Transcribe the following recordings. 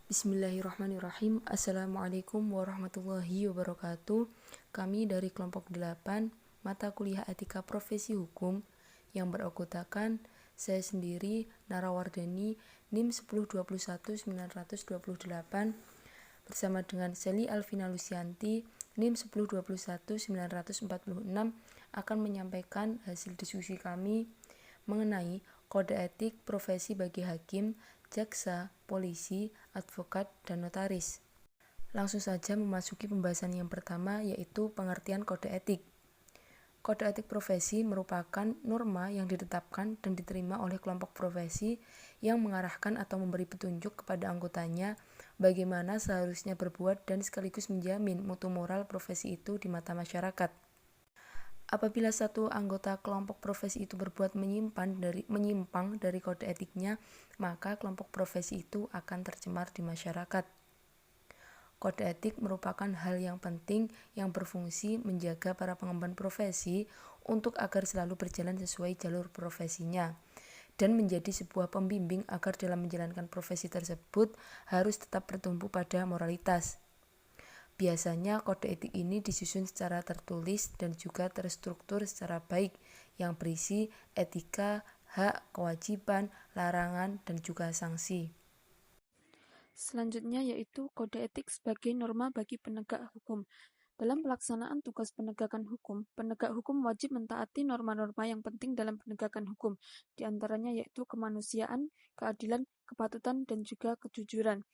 Bismillahirrahmanirrahim. Assalamualaikum warahmatullahi wabarakatuh. Kami dari kelompok 8 mata kuliah etika profesi hukum yang beranggotakan saya sendiri Narawardani NIM 1021928 bersama dengan Seli Alvina Lusianti NIM 1021946 akan menyampaikan hasil diskusi kami mengenai kode etik profesi bagi hakim, jaksa, polisi, advokat, dan notaris. Langsung saja memasuki pembahasan yang pertama, yaitu pengertian kode etik. Kode etik profesi merupakan norma yang ditetapkan dan diterima oleh kelompok profesi yang mengarahkan atau memberi petunjuk kepada anggotanya bagaimana seharusnya berbuat dan sekaligus menjamin mutu moral profesi itu di mata masyarakat. Apabila satu anggota kelompok profesi itu berbuat menyimpang dari kode etiknya, maka kelompok profesi itu akan tercemar di masyarakat. Kode etik merupakan hal yang penting yang berfungsi menjaga para pengemban profesi untuk agar selalu berjalan sesuai jalur profesinya dan menjadi sebuah pembimbing agar dalam menjalankan profesi tersebut harus tetap bertumpu pada moralitas. Biasanya kode etik ini disusun secara tertulis dan juga terstruktur secara baik yang berisi etika, hak, kewajiban, larangan, dan juga sanksi. Selanjutnya yaitu kode etik sebagai norma bagi penegak hukum. Dalam pelaksanaan tugas penegakan hukum, penegak hukum wajib mentaati norma-norma yang penting dalam penegakan hukum, di antaranya yaitu kemanusiaan, keadilan, kepatutan, dan juga kejujuran.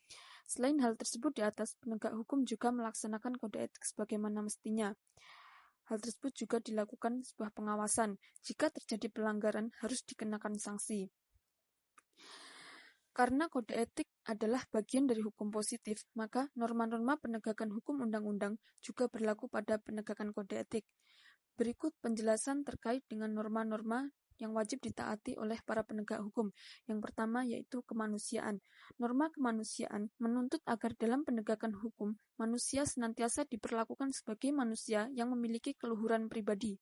Selain hal tersebut di atas, penegak hukum juga melaksanakan kode etik sebagaimana mestinya. Hal tersebut juga dilakukan sebuah pengawasan. Jika terjadi pelanggaran, harus dikenakan sanksi. Karena kode etik adalah bagian dari hukum positif, maka norma-norma penegakan hukum undang-undang juga berlaku pada penegakan kode etik. Berikut penjelasan terkait dengan norma-norma yang wajib ditaati oleh para penegak hukum. Yang pertama yaitu kemanusiaan. Norma kemanusiaan menuntut agar dalam penegakan hukum, manusia senantiasa diperlakukan sebagai manusia yang memiliki keluhuran pribadi.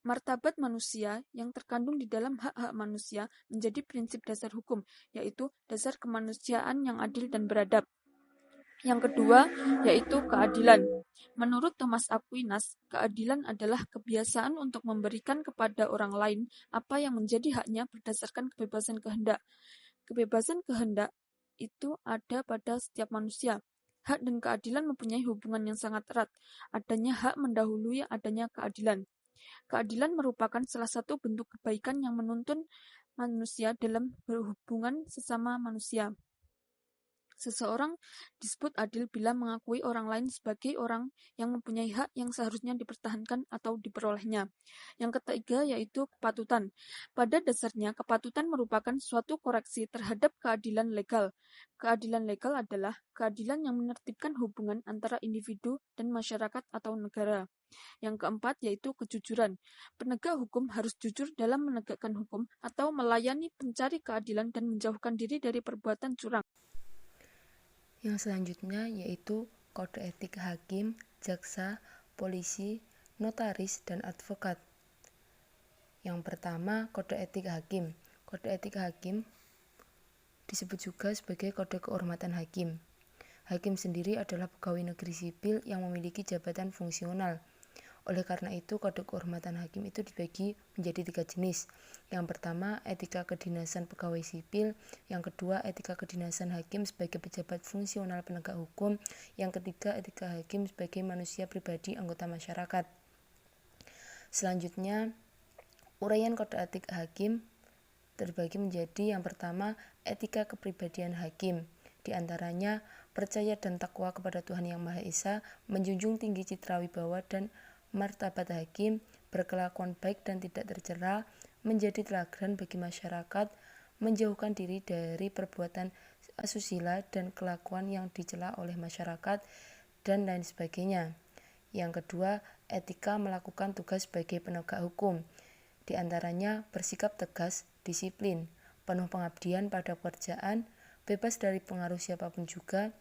Martabat manusia yang terkandung di dalam hak-hak manusia menjadi prinsip dasar hukum, yaitu dasar kemanusiaan yang adil dan beradab. Yang kedua, yaitu keadilan. Menurut Thomas Aquinas, keadilan adalah kebiasaan untuk memberikan kepada orang lain apa yang menjadi haknya berdasarkan kebebasan kehendak. Kebebasan kehendak itu ada pada setiap manusia. Hak dan keadilan mempunyai hubungan yang sangat erat. Adanya hak mendahului adanya keadilan. Keadilan merupakan salah satu bentuk kebaikan yang menuntun manusia dalam berhubungan sesama manusia. Seseorang disebut adil bila mengakui orang lain sebagai orang yang mempunyai hak yang seharusnya dipertahankan atau diperolehnya. Yang ketiga yaitu kepatutan. Pada dasarnya, kepatutan merupakan suatu koreksi terhadap keadilan legal. Keadilan legal adalah keadilan yang menertibkan hubungan antara individu dan masyarakat atau negara. Yang keempat yaitu kejujuran. Penegak hukum harus jujur dalam menegakkan hukum atau melayani pencari keadilan dan menjauhkan diri dari perbuatan curang. Yang selanjutnya yaitu kode etik hakim, jaksa, polisi, notaris, dan advokat. Yang pertama, kode etik hakim. Kode etik hakim disebut juga sebagai kode kehormatan hakim. Hakim sendiri adalah pegawai negeri sipil yang memiliki jabatan fungsional. Oleh karena itu, kode kehormatan hakim itu dibagi menjadi 3 jenis. Yang pertama, etika kedinasan pegawai sipil. Yang kedua, etika kedinasan hakim sebagai pejabat fungsional penegak hukum. Yang ketiga, etika hakim sebagai manusia pribadi anggota masyarakat. Selanjutnya, uraian kode etik hakim terbagi menjadi yang pertama, etika kepribadian hakim. Di antaranya, percaya dan takwa kepada Tuhan Yang Maha Esa, menjunjung tinggi citra wibawa dan martabat hakim, berkelakuan baik dan tidak tercela, menjadi teladan bagi masyarakat, menjauhkan diri dari perbuatan asusila dan kelakuan yang dicela oleh masyarakat, dan lain sebagainya. Yang kedua, etika melakukan tugas sebagai penegak hukum. Di antaranya bersikap tegas, disiplin, penuh pengabdian pada pekerjaan, bebas dari pengaruh siapapun juga,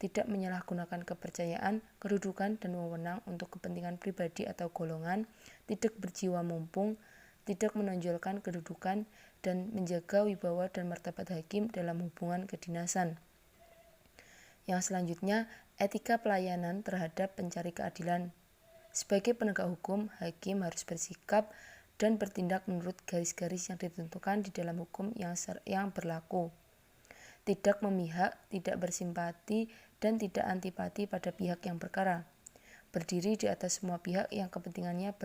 tidak menyalahgunakan kepercayaan, kedudukan, dan wewenang untuk kepentingan pribadi atau golongan, tidak berjiwa mumpung, tidak menonjolkan kedudukan, dan menjaga wibawa dan martabat hakim dalam hubungan kedinasan. Yang selanjutnya, etika pelayanan terhadap pencari keadilan. Sebagai penegak hukum, hakim harus bersikap dan bertindak menurut garis-garis yang ditentukan di dalam hukum yang berlaku. Tidak memihak, tidak bersimpati, dan tidak antipati pada pihak yang berkara. Berdiri di atas semua pihak yang kepentingannya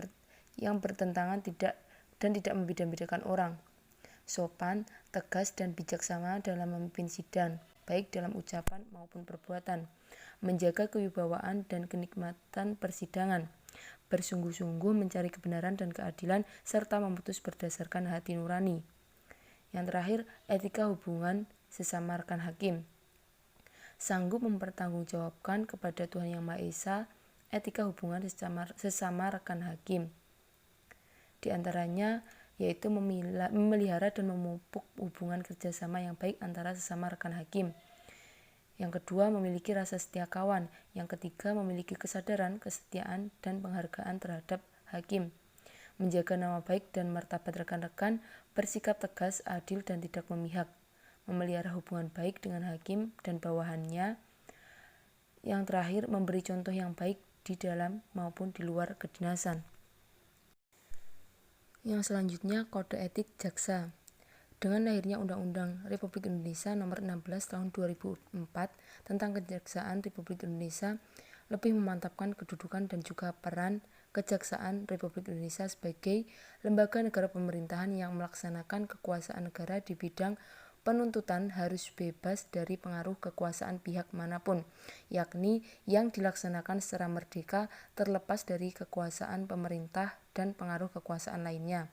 yang bertentangan dan tidak membeda-bedakan orang. Sopan, tegas, dan bijaksana dalam memimpin sidang, baik dalam ucapan maupun perbuatan. Menjaga kewibawaan dan kenikmatan persidangan. Bersungguh-sungguh mencari kebenaran dan keadilan, serta memutus berdasarkan hati nurani. Yang terakhir, etika hubungan sesama rekan hakim. Sanggup mempertanggungjawabkan kepada Tuhan Yang Maha Esa etika hubungan sesama rekan hakim. Di antaranya yaitu memelihara dan memupuk hubungan kerjasama yang baik antara sesama rekan hakim. Yang kedua, memiliki rasa setia kawan. Yang ketiga, memiliki kesadaran, kesetiaan, dan penghargaan terhadap hakim. Menjaga nama baik dan martabat rekan-rekan, bersikap tegas, adil, dan tidak memihak. Memelihara hubungan baik dengan hakim dan bawahannya. Yang terakhir, memberi contoh yang baik di dalam maupun di luar kedinasan. Yang selanjutnya, kode etik jaksa. Dengan lahirnya Undang-Undang Republik Indonesia Nomor 16 Tahun 2004 tentang Kejaksaan Republik Indonesia, lebih memantapkan kedudukan dan juga peran Kejaksaan Republik Indonesia sebagai lembaga negara pemerintahan yang melaksanakan kekuasaan negara di bidang penuntutan harus bebas dari pengaruh kekuasaan pihak manapun, yakni yang dilaksanakan secara merdeka terlepas dari kekuasaan pemerintah dan pengaruh kekuasaan lainnya.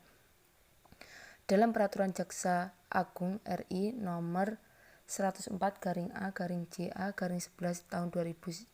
Dalam Peraturan Jaksa Agung RI Nomor 104-A-JA-11 Tahun 2012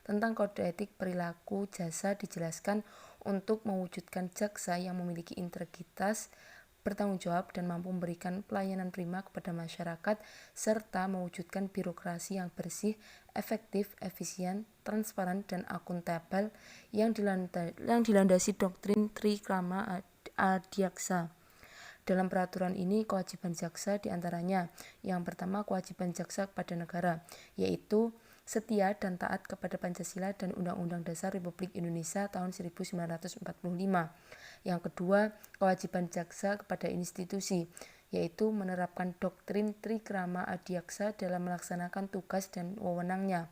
tentang Kode Etik Perilaku Jasa dijelaskan untuk mewujudkan jaksa yang memiliki integritas, bertanggung jawab, dan mampu memberikan pelayanan prima kepada masyarakat, serta mewujudkan birokrasi yang bersih, efektif, efisien, transparan, dan akuntabel yang dilandasi doktrin Trikrama Adiaksa. Dalam peraturan ini, kewajiban jaksa diantaranya, yang pertama kewajiban jaksa kepada negara, yaitu setia dan taat kepada Pancasila dan Undang-Undang Dasar Republik Indonesia tahun 1945. Yang kedua, kewajiban jaksa kepada institusi, yaitu menerapkan doktrin Trikrama Adiaksa dalam melaksanakan tugas dan wewenangnya.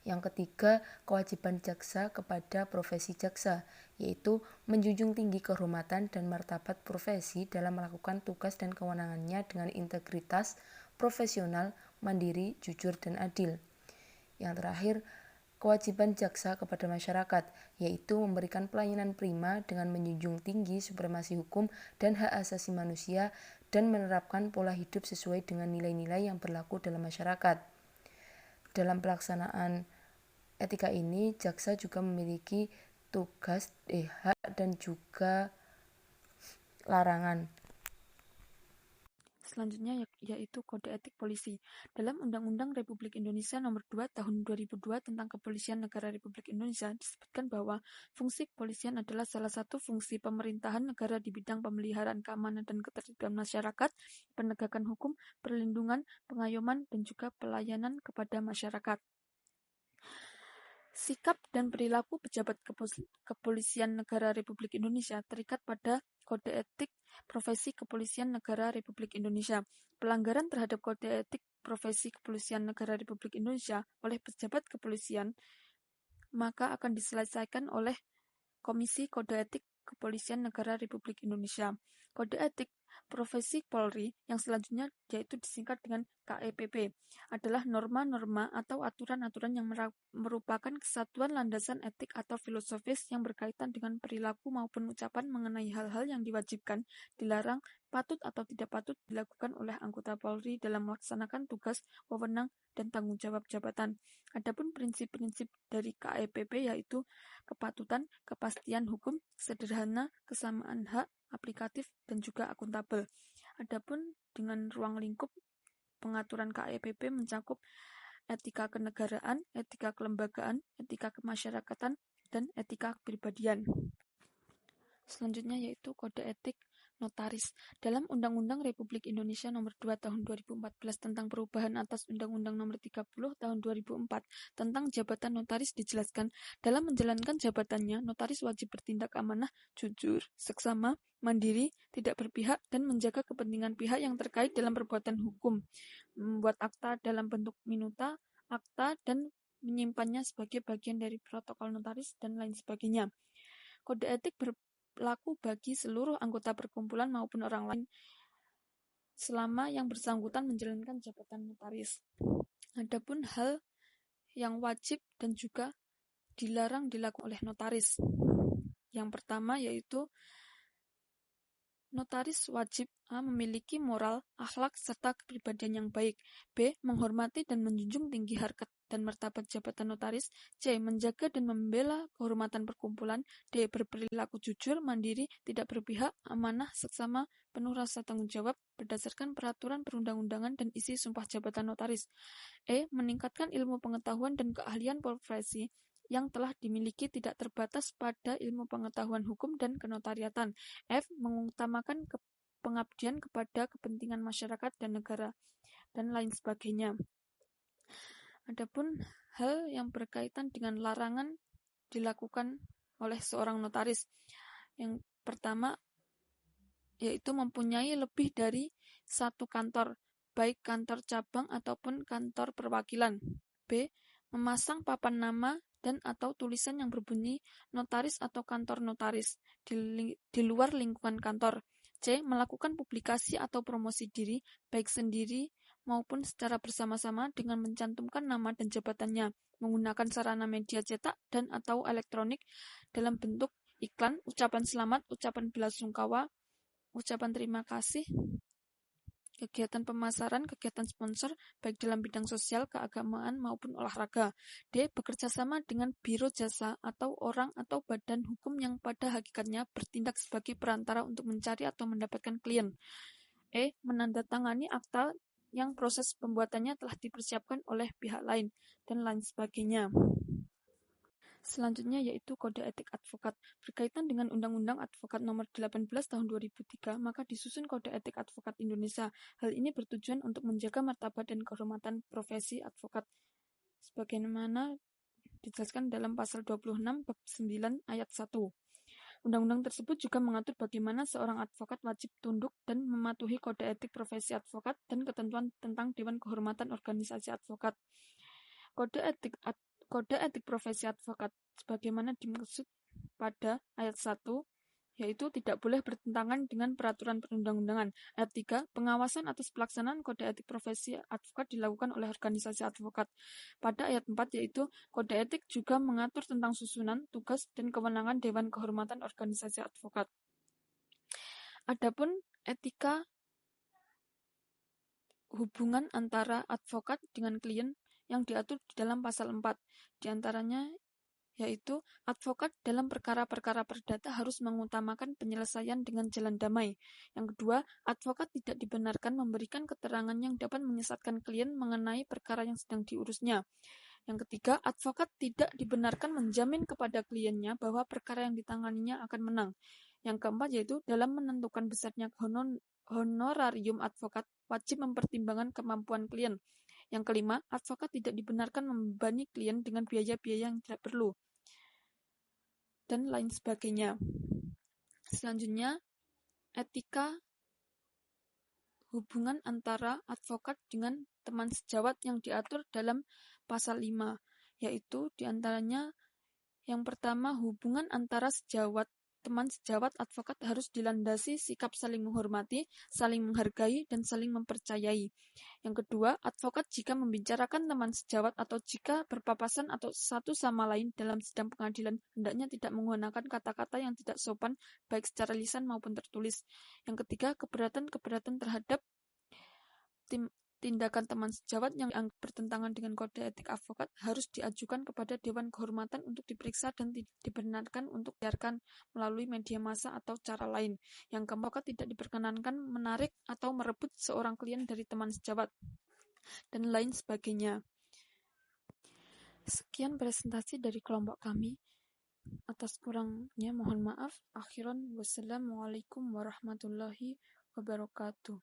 Yang ketiga, kewajiban jaksa kepada profesi jaksa, yaitu menjunjung tinggi kehormatan dan martabat profesi dalam melakukan tugas dan kewenangannya dengan integritas, profesional, mandiri, jujur, dan adil. Yang terakhir, kewajiban jaksa kepada masyarakat, yaitu memberikan pelayanan prima dengan menjunjung tinggi supremasi hukum dan hak asasi manusia dan menerapkan pola hidup sesuai dengan nilai-nilai yang berlaku dalam masyarakat. Dalam pelaksanaan etika ini, jaksa juga memiliki tugas, hak, dan juga larangan. Selanjutnya yaitu Kode Etik Polisi. Dalam Undang-Undang Republik Indonesia Nomor 2 Tahun 2002 tentang Kepolisian Negara Republik Indonesia disebutkan bahwa fungsi kepolisian adalah salah satu fungsi pemerintahan negara di bidang pemeliharaan keamanan dan ketertiban masyarakat, penegakan hukum, perlindungan, pengayoman, dan juga pelayanan kepada masyarakat. Sikap dan perilaku pejabat kepolisian negara Republik Indonesia terikat pada Kode Etik Profesi Kepolisian Negara Republik Indonesia. Pelanggaran terhadap Kode Etik Profesi Kepolisian Negara Republik Indonesia oleh pejabat kepolisian maka akan diselesaikan oleh Komisi Kode Etik Kepolisian Negara Republik Indonesia. Kode Etik Profesi Polri yang selanjutnya yaitu disingkat dengan KEPP adalah norma-norma atau aturan-aturan yang merupakan kesatuan landasan etik atau filosofis yang berkaitan dengan perilaku maupun ucapan mengenai hal-hal yang diwajibkan, dilarang, patut atau tidak patut dilakukan oleh anggota Polri dalam melaksanakan tugas, wewenang, dan tanggung jawab jabatan. Adapun prinsip-prinsip dari KEPP yaitu kepatutan, kepastian hukum, sederhana, kesamaan hak, aplikatif, dan juga akuntabel. Adapun dengan ruang lingkup pengaturan KEPP mencakup etika kenegaraan, etika kelembagaan, etika kemasyarakatan, dan etika kepribadian. Selanjutnya yaitu Kode Etik Notaris. Dalam Undang-Undang Republik Indonesia Nomor 2 Tahun 2014 tentang perubahan atas Undang-Undang Nomor 30 Tahun 2004 tentang jabatan notaris dijelaskan, dalam menjalankan jabatannya, notaris wajib bertindak amanah, jujur, seksama, mandiri, tidak berpihak, dan menjaga kepentingan pihak yang terkait dalam perbuatan hukum, membuat akta dalam bentuk minuta, akta, dan menyimpannya sebagai bagian dari protokol notaris, dan lain sebagainya. Kode etik berlaku bagi seluruh anggota perkumpulan maupun orang lain selama yang bersangkutan menjalankan jabatan notaris. Adapun hal yang wajib dan juga dilarang dilakukan oleh notaris. Yang pertama yaitu notaris wajib A. Memiliki moral, akhlak, serta kepribadian yang baik. B. Menghormati dan menjunjung tinggi harkat dan martabat jabatan notaris. C. Menjaga dan membela kehormatan perkumpulan. D. Berperilaku jujur, mandiri, tidak berpihak, amanah, seksama, penuh rasa tanggung jawab berdasarkan peraturan perundang-undangan dan isi sumpah jabatan notaris. E. Meningkatkan ilmu pengetahuan dan keahlian profesi yang telah dimiliki tidak terbatas pada ilmu pengetahuan hukum dan kenotariatan. F. Mengutamakan pengabdian kepada kepentingan masyarakat dan negara, dan lain sebagainya. Adapun hal yang berkaitan dengan larangan dilakukan oleh seorang notaris. Yang pertama yaitu mempunyai lebih dari satu kantor, baik kantor cabang ataupun kantor perwakilan. B. Memasang papan nama dan atau tulisan yang berbunyi notaris atau kantor notaris di luar lingkungan kantor. C. Melakukan publikasi atau promosi diri, baik sendiri maupun secara bersama-sama dengan mencantumkan nama dan jabatannya, menggunakan sarana media cetak dan atau elektronik dalam bentuk iklan, ucapan selamat, ucapan belasungkawa, ucapan terima kasih, kegiatan pemasaran, kegiatan sponsor, baik dalam bidang sosial, keagamaan, maupun olahraga. D. Bekerja sama dengan biro jasa atau orang atau badan hukum yang pada hakikatnya bertindak sebagai perantara untuk mencari atau mendapatkan klien. E. Menandatangani akta yang proses pembuatannya telah dipersiapkan oleh pihak lain, dan lain sebagainya. Selanjutnya yaitu kode etik advokat. Berkaitan dengan Undang-Undang Advokat Nomor 18 Tahun 2003, maka disusun kode etik advokat Indonesia. Hal ini bertujuan untuk menjaga martabat dan kehormatan profesi advokat, sebagaimana dijelaskan dalam pasal 26 bab 9 ayat 1. Undang-undang tersebut juga mengatur bagaimana seorang advokat wajib tunduk dan mematuhi kode etik profesi advokat dan ketentuan tentang Dewan Kehormatan Organisasi Advokat. Kode etik profesi advokat sebagaimana dimaksud pada ayat 1 yaitu tidak boleh bertentangan dengan peraturan perundang-undangan. Ayat 3, pengawasan atas pelaksanaan kode etik profesi advokat dilakukan oleh organisasi advokat. Pada ayat 4 yaitu kode etik juga mengatur tentang susunan, tugas, dan kewenangan Dewan Kehormatan Organisasi Advokat. Adapun etika hubungan antara advokat dengan klien yang diatur di dalam pasal 4. Di antaranya yaitu advokat dalam perkara-perkara perdata harus mengutamakan penyelesaian dengan jalan damai. Yang kedua, advokat tidak dibenarkan memberikan keterangan yang dapat menyesatkan klien mengenai perkara yang sedang diurusnya. Yang ketiga, advokat tidak dibenarkan menjamin kepada kliennya bahwa perkara yang ditanganinya akan menang. Yang keempat yaitu dalam menentukan besarnya honorarium advokat wajib mempertimbangkan kemampuan klien. Yang kelima, advokat tidak dibenarkan membebani klien dengan biaya-biaya yang tidak perlu, dan lain sebagainya. Selanjutnya, etika hubungan antara advokat dengan teman sejawat yang diatur dalam pasal 5, yaitu diantaranya yang pertama, hubungan antara teman sejawat advokat harus dilandasi sikap saling menghormati, saling menghargai, dan saling mempercayai. Yang kedua, advokat jika membicarakan teman sejawat atau jika berpapasan atau satu sama lain dalam sidang pengadilan, hendaknya tidak menggunakan kata-kata yang tidak sopan, baik secara lisan maupun tertulis. Yang ketiga, keberatan terhadap tindakan teman sejawat yang dianggap bertentangan dengan kode etik advokat harus diajukan kepada Dewan Kehormatan untuk diperiksa dan dibenarkan untuk diarkan melalui media massa atau cara lain. Yang keempat, tidak diperkenankan menarik atau merebut seorang klien dari teman sejawat, dan lain sebagainya. Sekian presentasi dari kelompok kami. Atas kurangnya mohon maaf. Akhiran wassalamualaikum warahmatullahi wabarakatuh.